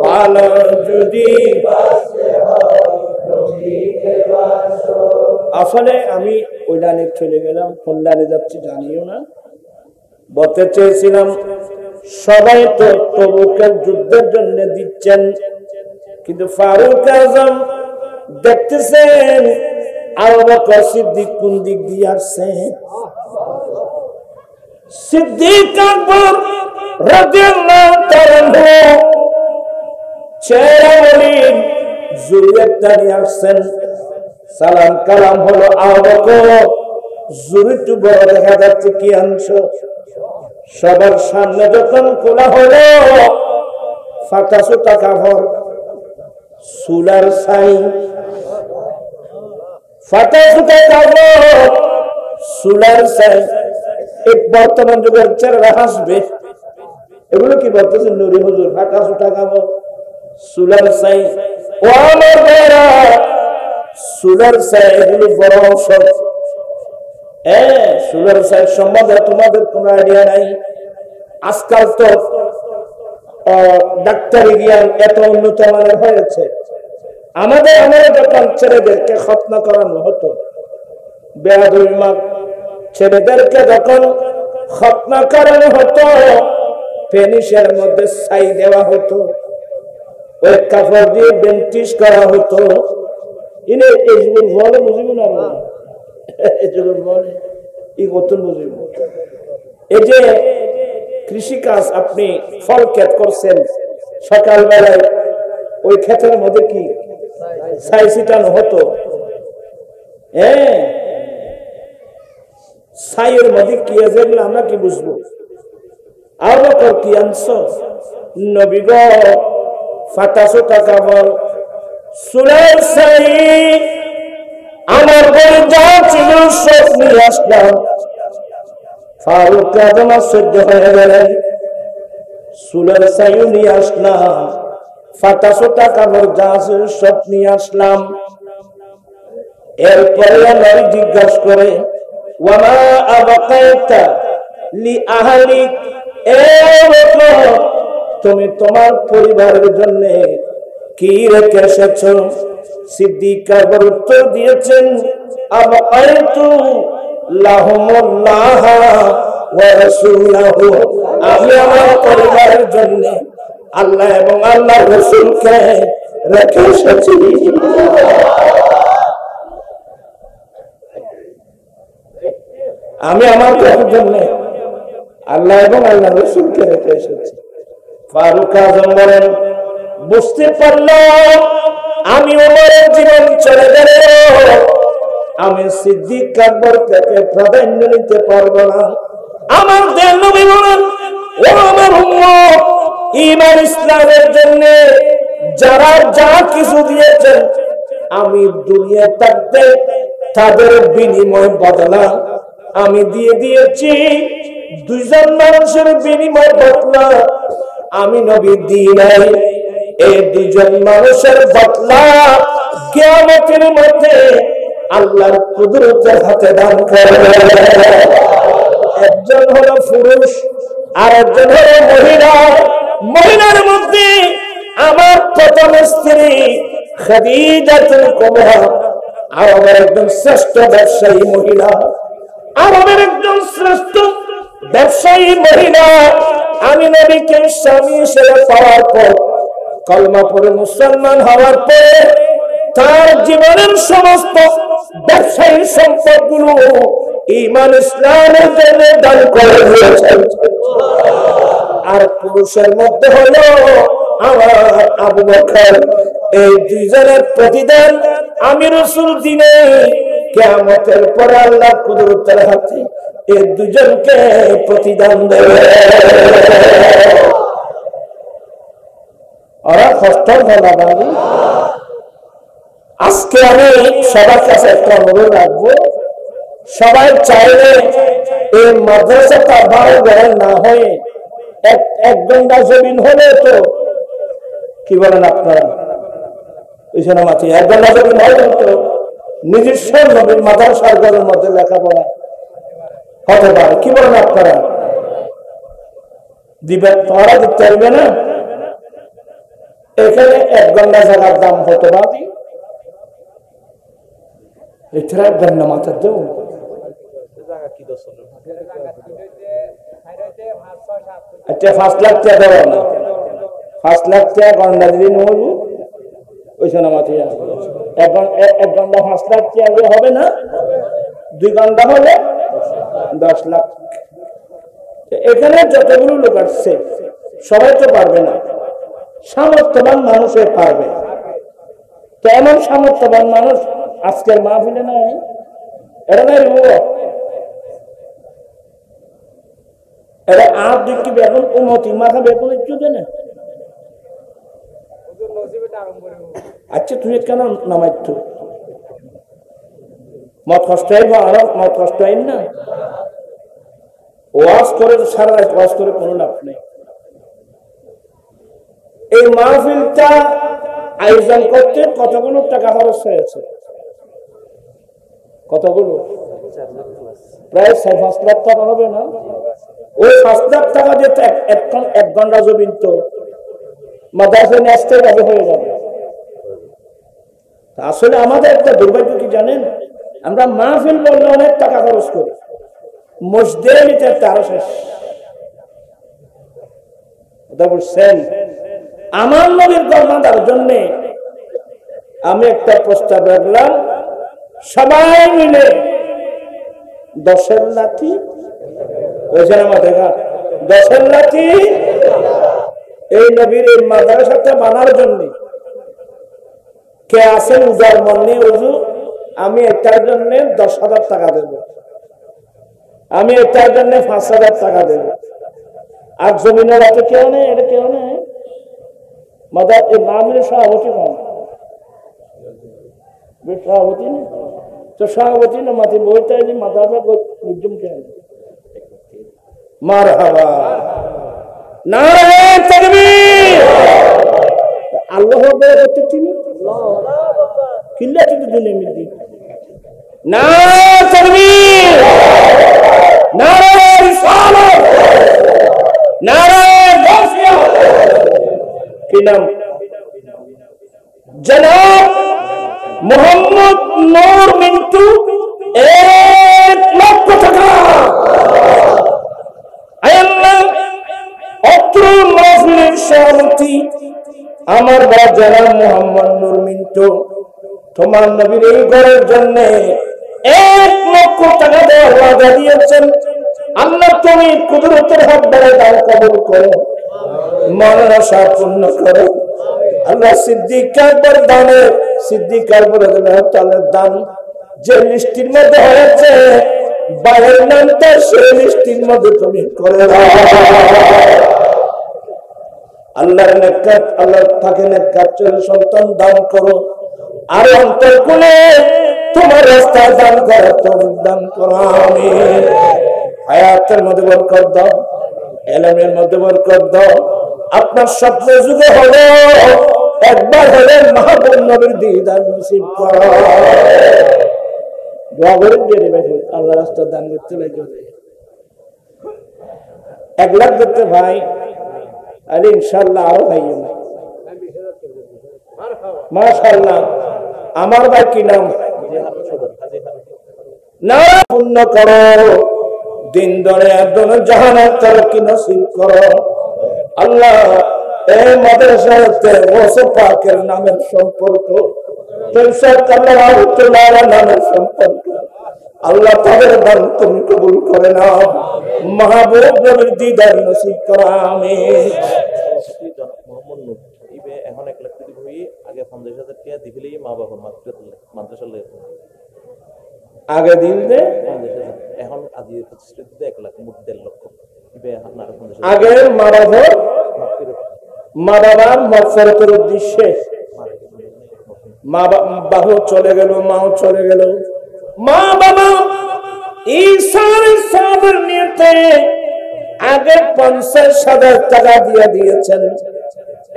ভালো যদি আসলে আমি ওই লাইনে চলে গেলাম, কোন লাইনে যাচ্ছি জানিও না। বলতে চেয়েছিলাম সবাই তো তবুকের যুদ্ধের জন্য দিচ্ছেন, কিন্তু ফারুক আজম দেখতেছেন আবু বকর সিদ্দিক কোন দিক দিয়ে আসছে। সিদ্দিক আকবর রাদিয়াল্লাহু তাআলা চেহারা বলেন জুরিয়াতটা নিয়ে আসছেন। সালাম কালাম হলো আবু বকর, জুরিটু বড় দেখা যাচ্ছে কি আনছো। সবার সামনে যখন খোলা হলো ফাটা সুতা কাপড়, সুলার ছাই, ফাটা সুতা কাপড়, সুলার ছাই। এক বর্তমান যুগের ছেলেরা হাসবে, এগুলো কি বলতেছে নুরি হুজুর? ফাটা সুতা কাপড়, সুলার ছাই। ও আমার ভাইরা, সুলার ছাই এগুলো বড় ঔষধ। সুলার ছাই সম্বন্ধে তোমাদের কোনো আইডিয়া নাই। আজকাল তো ডাক্তারি জ্ঞান এত উন্নত মানের হয়েছে। আমাদের যখন ছেলেদেরকে খতনা করানো হতো, বেয়াদুল মা ছেলেদেরকে যখন খতনা করানো হতো, পেনিসের মধ্যে ছাই দেওয়া হতো, ওই কাপড় দিয়ে বেন্টিস করা হতো। ইনে এগুলো বলে বুঝিব না, এগুলো বলে ই কত বুঝিব। এই যে কৃষিকাজ, আপনি ফল ক্ষেত করছেন, সকালবেলায় ওই ক্ষেতের মধ্যে কি ছাই ছিটানো হতো। ছাইয়ের মধ্যে কি আছে এগুলো আমরা কি বুঝবো? আবু বকর কি আনছো? নবী গো ফাটা সুতা কাপড়, সুলার ছাই, আমার বলে যা ছিল সব নিয়ে আসলাম। ফারুক আজম সহ্য হয়ে গেলেন, সুলার ছাইও নিয়ে আসলাম, ফাটা সুতা কাপড় যা আছে সব নিয়ে আসলাম। এরপরে নবী জিজ্ঞাসা করে ওয়ামা আবাকাইতা লি আহলিক, এ বকর তুমি তোমার পরিবারের জন্য কি রেখে এসেছো? সিদ্দিক আকবর উত্তর দিয়েছেন আবাকাইতু লাহুমুল্লাহ ওয়া রাসূলুহু, আমি আমার পরিবারের জন্য আল্লাহ এবং আল্লাহর রাসূলকে রেখে এসেছি। আমি আমার জন্য আল্লাহ এবং আল্লাহর রাসূলকে রেখে এসেছি। ফারুক আজম বলেন বুঝতে পারলাম আমি ওমরের জীবন চলে গেল, আমি সিদ্দিক আকবর থেকে প্রাধান্য নিতে পারবো না। আমার দেশ নবী বলেন ও আমার উম্মত, ঈমান ইসলামের জন্য যারা যা কিছু দিয়েছেন, আমি দুনিয়া থাকতে তাদের বিনিময় বদলা আমি দিয়ে দিয়েছি। দুইজন মানুষের বিনিময় বদলা আমি নবী দিই নাই। এই দুইজন মানুষের বদলা কিয়ামতের মধ্যে আল্লাহর কুদরতের হাতে দান করবে। একজন হলো পুরুষ আর একজন হলো মহিলা। মহিলার মধ্যে আমার প্রথম স্ত্রী খাদিজাতুল কুবরা, আর আমার একজন শ্রেষ্ঠ ব্যবসায়ী মহিলা, আর আমার একজন শ্রেষ্ঠ ব্যবসায়ী মহিলা। আমি নবীকে স্বামী হিসেবে পাওয়ার পর, কলমা পড়ে মুসলমান হওয়ার পরে তার জীবনের সমস্ত ব্যবসায়ী সম্পদগুলো ঈমান ইসলামের জন্য দান করে দিয়েছেন। আর পুরুষের মধ্যে হলো আমার আবু বকর। এই দুইজনের প্রতিদান আমি রাসূল দিনে কিয়ামতের পরে আল্লাহ কুদরতের হাতে এই দুজনকে প্রতিদান দেবে। ওরা কষ্ট বলা বাবু। আজকে আমি সবার কাছে একটা অনুরোধ রাখবো, সবাই চাইলে এই মাদ্রাসাটা ভালো গ্রহণ না হয়ে এক ঘন্টা জমিন হলে তো কি বলেন আপনারা, ওইখানে মাঠে 1 ঘন্টা জমিন হলে তো নিজস্ব নবীন মাদ্রাসার ঘরের মধ্যে লেখাপড়া হতে পারে। কি বলেন আপনারা? দিবেন? তারা দিতে পারবে না। এখানে 1 ঘন্টা জায়গার দাম হতে পারে এছাড়া গন্না মাথার দেব আচ্ছা 5 লাখ টাকা দেবো না 5 লাখ টাকা গন্ডা দিলে নেব ওই সোনা মাথিয়া এক ঘন্টা 5 লাখ টাকা হবে না 2 ঘন্টা হলে 10 লাখ এখানে যতগুলো লোক আসছে সবাই তো পারবে না সামর্থ্যবান মানুষে পারবে তো এমন সামর্থ্যবান মানুষ আজকের মাহফিলে নাই এটা নাই এরা আর দেখি বেগুন উমতি মাথা বেগুন একটু দেন আচ্ছা তুই কেন নামাইত মত কষ্ট আরো মত কষ্ট না ওয়াজ করে সারা রাত ওয়াজ করে কোনো লাভ নেই এই মাহফিলটা আয়োজন করতে কতগুলো টাকা খরচ হয়েছে কতগুলো প্রায় 5 লাখ টাকা হবে না ওই 5 লাখ টাকা দিয়ে এক ঘন্টা জমিন তো মাদ্রাসা ন্যাস্তে যাবে হয়ে যাবে আসলে আমাদের একটা দুর্ভাগ্য কি জানেন আমরা মাহফিল বললে অনেক টাকা খরচ করি মসজিদে নিতে তারা শেষ বুঝছেন আমার নবীর কর্মদার জন্য আমি একটা প্রস্তাব রাখলাম সবাই মিলে 10 লাঠি ওইখানে মাঠে 10 লাঠি এই নবীর এই মাদ্রাসাটা বানার জন্য কে আছেন উজার মন নিয়ে হুজুর আমি এটার জন্য 10,000 টাকা দেব আমি এটার জন্য 5,000 টাকা দেব আর জমিনের হাতে কেউ নেই এটা কেউ নেই মাদার এই মাহফিলের সভাপতি কম সভাপতি নেই তো সভাপতি না মাতি বইটাইনি মাদারটা উজ্জম কেন মারহাবা নারে তাকবীর আল্লাহ বলে করতে চিনি কিল্লা তো দুনিয়া মিলদি নারে তাকবীর নারে রিসালাত নারে গাউসিয়া কি নাম জনাব মোহাম্মদ নূর মিন্টু 1 লক্ষ টাকা আমার বাবা জনাব মোহাম্মদ নূর মিন্টু তোমার নবীর এই ঘরের জন্য 1 লক্ষ টাকা দেওয়ার ওয়াদা দিয়েছেন আল্লাহ তুমি কুদরতের হাত দ্বারা দান কবুল করো মনের আশা পূর্ণ করো আল্লাহ সিদ্দিক আকবর দানে সিদ্দিক আকবর রাদিয়াল্লাহু দান যে লিস্টির মধ্যে হয়েছে বাইরের নামটা সেই লিস্টির মধ্যে তুমি করে দাও আল্লাহর নেককার আল্লাহ তাকে নেককার সন্তান দান করো আর অন্তর কোণে তোমার রাস্তায় দান করো তৌফিক দান করো আমিন হায়াতের মধ্যে বরকত দাও ইলমের মধ্যে বরকত দাও আপনার স্বপ্ন যুগে হলো একবার হলে মাহবুব নবীর দিদার নসিব করো দোয়া করেন যে আল্লাহ রাস্তা দান করতে লাগে 1 লাখ দিতে ভাই আরে ইনশাআল্লাহ আরো ভাইও মাশাআল্লাহ আমার ভাই কি নাম না পূর্ণ করো দিন দরে একদম জাহানের তরক্কি নসিব করো আল্লাহ এই মাদ্রাসার সাথে ওসে পাকের নামের সম্পর্ক তেরশাদ আল্লাহর নামের সম্পর্ক আল্লাহ তাদের দান তুমি কবুল করে নাও মাহবুব নবীর দিদার নসিব করো আমিন মোহাম্মদ নূর ইবে এখন 1 লাখ টাকা হই আগে 50,000 টাকা দিবেলেই মা বাবার মাদ্রাসা লাগে আগে দিন দে 50,000 এখন আজি প্রতিষ্ঠিত 1 লাখ মোট 1.5 লক্ষ ইবে আপনার 50,000 আগে মা বাবার মাগফিরাতের উদ্দেশ্যে মা বাবা চলে গেল মাও চলে গেল মা বাবা ঈসার সাবর নিতে আগে 50,000 টাকা দিয়েছেন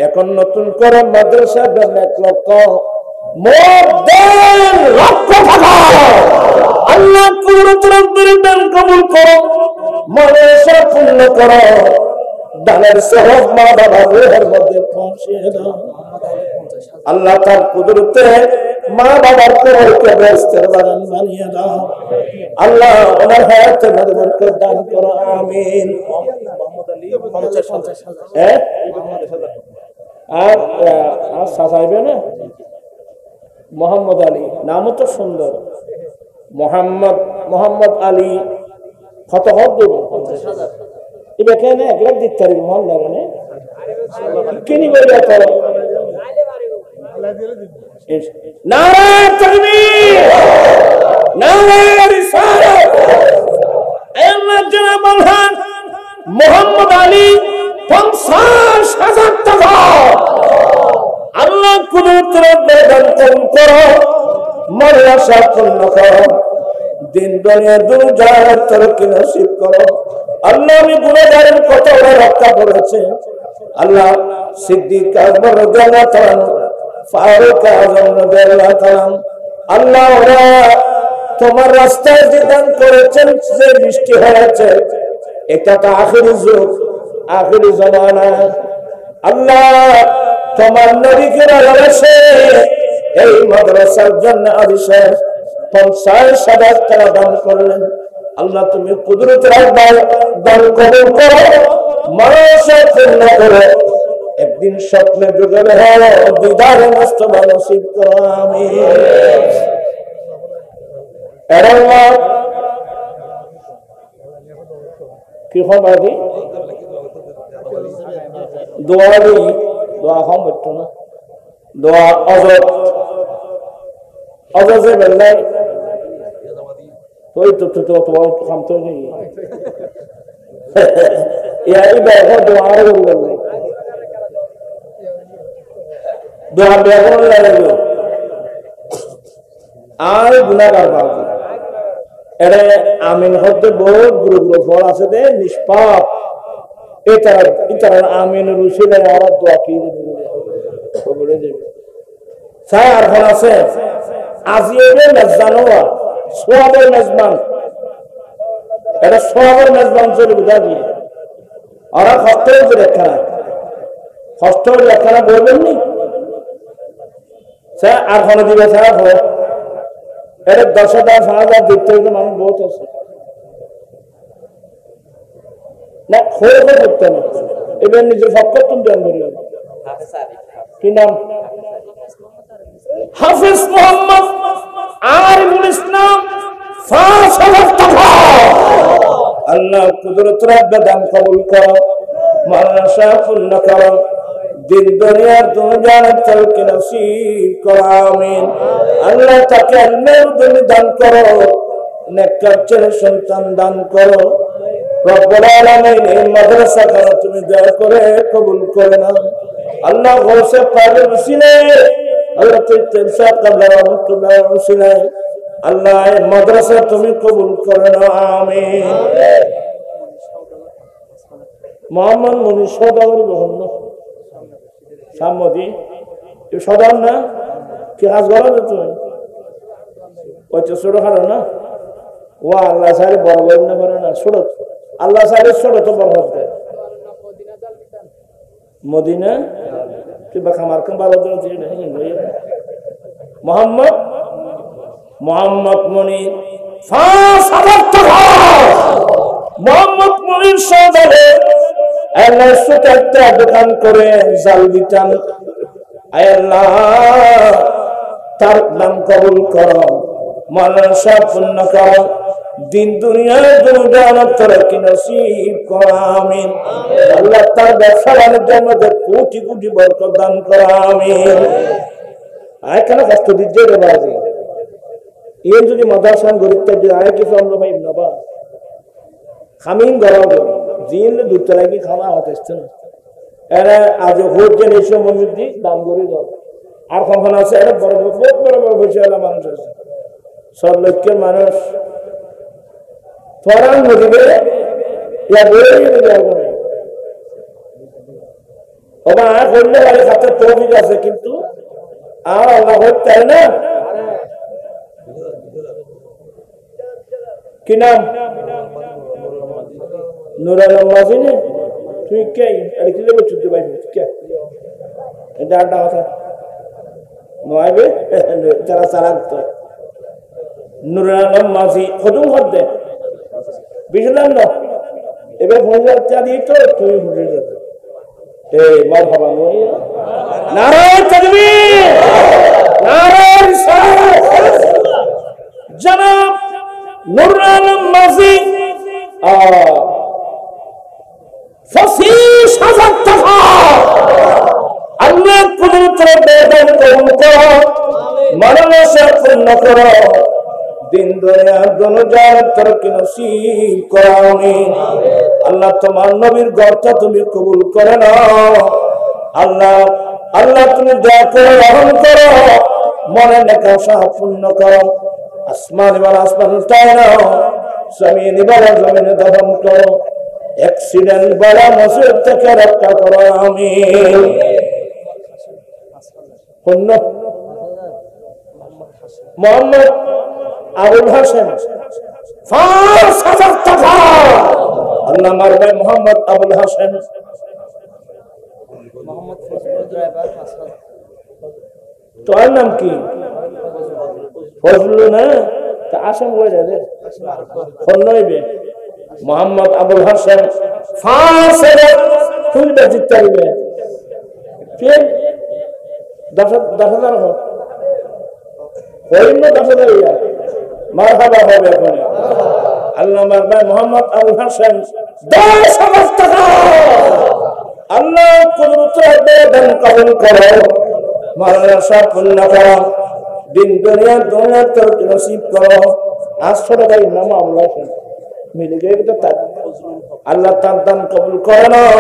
এখন নতুন করে মাদ্রাসা 1 লক্ষ মোট 1.5 লক্ষ টাকা আল্লাহ কুদরতের দান কবুল করো মাদ্রাসা পূর্ণ করো দানের সওয়াব মা বাবার রূহের মধ্যে পৌঁছে দাও আল্লাহ তার কুদরতে মা বাবার কবরকে বেহেশতের বাগান বানিয়ে দাও আল্লাহ ওনার হায়াতে বরকত দান করো আমিন মোহাম্মদ আলী 50,000 হ্যাঁ 50,000 আর সাজাইবে না মোহাম্মদ আলী নামও তো সুন্দর মোহাম্মদ আলী কত হক দেব 50,000 এবার কেন 1 লাখ দিতে পারি মহল্লা রে কিনি বলে তো নারা তাকবীর নারা রিসালাত আল্লাহ জানা বলহান মোহাম্মদ আলী 50,000 টাকা আল্লাহ কুদরতের বেদন করো মরলা পূর্ণ করো দিন দুনিয়া দুজাহান তরক্কি নসিব করো আল্লাহ আমি গুনাহগারের কথা ওরা রক্ষা করেছে আল্লাহ সিদ্দিক আকবর রাদিয়াল্লাহু তাআলা ফারুক আযম রাদিয়াল্লাহু তাআলা আল্লাহ ওরা তোমার রাস্তায় যে দান করেছেন যে বৃষ্টি হয়েছে এটা তো আখিরি যুগ আখিরি জামানা আল্লাহ তোমার নবীকে ভালোবাসে এই মাদ্রাসার জন্য আদিশে 50,000 টাকা দান করলেন আল্লাহ তুমি কুদরতের দান কবুল করো মানুষের পূর্ণ করো একদিন স্বপ্নে যুগলে হলো দিদারে মুস্তাফা নসিব করো আমিন আল্লাহ কি হবে কি দোয়া দিই দোয়া হম একটু না দোয়া অজে বেলাই তোই তো তোমার কাম তো নেই এই ব্যাপার দোয়া আর বললেন দোয়া ব্যাপার লাগবে আর গুনাহগার বাবা এরে আমিন হতে বহু গুরু গুরু ফল আছে দে নিষ্পাপ এটা আমিন রুসুলে আর দোয়া কি বলে দেবে স্যার আর ফল আছে আজিয়ে মেজবানোয়া সোয়াবের মেজবান এটা সোয়াবের মেজবান চলে বুঝা দিয়ে ওরা কষ্টের যে লেখানা বলবেন নি স্যার আর ফলে দিবে স্যার ফলে এটা 10,000 5,000 দিতে হইলে মানুষ বহুত আছে না খোঁজ করতে না এবার নিজের পক্ষ তুমি ধ্যান ধরে কি নাম হাফিজ মোহাম্মদ আরিফুল ইসলাম 5,000 টাকা আল্লাহ কুদরত রব্বে দান কবুল করো মানসা পূর্ণ করো দিন দুনিয়ার দুজাহান তরক্কি নসিব করো আমিন আল্লাহ তাকে আল্লাহর দুনি দান করো নেককার ছেলে সন্তান দান করো রব্বুল আলামিন এই মাদ্রাসা করো তুমি দয়া করে কবুল করে নাও আল্লাহ গৌসে পাকের উসিলে আল্লাহ তেনসা কাবলা রহমাতুল্লাহ উসিলে আল্লাহ এই মাদ্রাসা তুমি কবুল করে নাও আমিন মোহাম্মদ মুনি সদাগর বহন্ন সামদি এ সদান না কি কাজ করো তুমি ওই তো ছোট খালো না ও আল্লাহ সাহেব বড় বড় না করে না ছোট আল্লাহ সাহেব ছোট তো বড় হতে মদিনা কিংবা খামার কাম ভালো মোহাম্মদ মনি 5,000 টাকা মোহাম্মদ মনির সদারে একটা দোকান করে জাল বিটান আল্লাহ তার নাম কবুল করো মানসা পূর্ণ করো দিন দুনিয়ার দুজাহান তরক্কি নসিব করো আমিন আল্লাহ তার ব্যবসা বাণিজ্যের মধ্যে কোটি কোটি বরকত দান করো আমিন আয় কেন কষ্ট দিচ্ছে রে বাজি এই যদি মাদ্রাসান গরিব থাকবে আয় কিছু আমরা ভাই নাবা খামিন গরম জিন দুতলা কি খাওয়া হতেছে না এরা আজ ভোট যে এসে মসজিদ দাম করে দাও আর কখন আছে এরা বড় বড় বসে মানুষ আছে 100 লক্ষের মানুষ ফরান মজিবে ইয়া বই ওবা আর করলে আরে খাতে তৌফিক আছে কিন্তু আর আল্লাহ হতে না কি নাম নুরুল মাজিনে তুই কে আর কি লেবে চুদ্দ ভাই কে এটা আড্ডা কথা নয়বে তারা চালাক তো নুরুল আলম মাঝি খতুম করতে বুঝলেন না এবার ফোন দিয়ে তো তুমি বুঝে যেতে এই মারহাবা নয় নারায়ণ তাকবীর নারায়ণ রিসালাত জনাব নুরুল আলম মাঝি ফসিশ হাজার টাকা আল্লাহ কুদরতের বেদান কবুল করো মরণাশা পূর্ণ করো দিন দুনিয়া দোনো জাহান তরক্কি নসিব করো আমিন আল্লাহ তোমার নবীর ঘরটা তুমি কবুল করে নাও আল্লাহ আল্লাহ তুমি দয়া করে রহম করো মনের নেকাশা পূর্ণ করো আসমান এবার আসমান উঠায় নাও জমিন এবার জমিনে দহন করো অ্যাক্সিডেন্ট বড় মুসিবত থেকে রক্ষা করো আমিন মোহাম্মদ আবুল হাসেম ৫,০০০ টাকা আল্লাহ মারবে মোহাম্মদ আবুল হাসেম তোর নাম কি ফজলু না তা আসাম হয়ে যাবে নইবে মোহাম্মদ আবুল হাসেম ৫,০০০ তুমি জিততে পারবে ১০,০০০ হোক হইল ১০,০০০ মারহাবা হবে এখন আল্লাহ মারবে মোহাম্মদ আবুল হাসেম ১০,০০০ টাকা আল্লাহ কুদরতের বেদান কবুল করো মরণাশা পূর্ণ করো দিন দুনিয়া দুনিয়া তরক্কি নসিব করো ৮০০ টাকা ইমাম আবুল হাসেম মিলে গিয়ে আল্লাহ তার দান কবুল করে নাও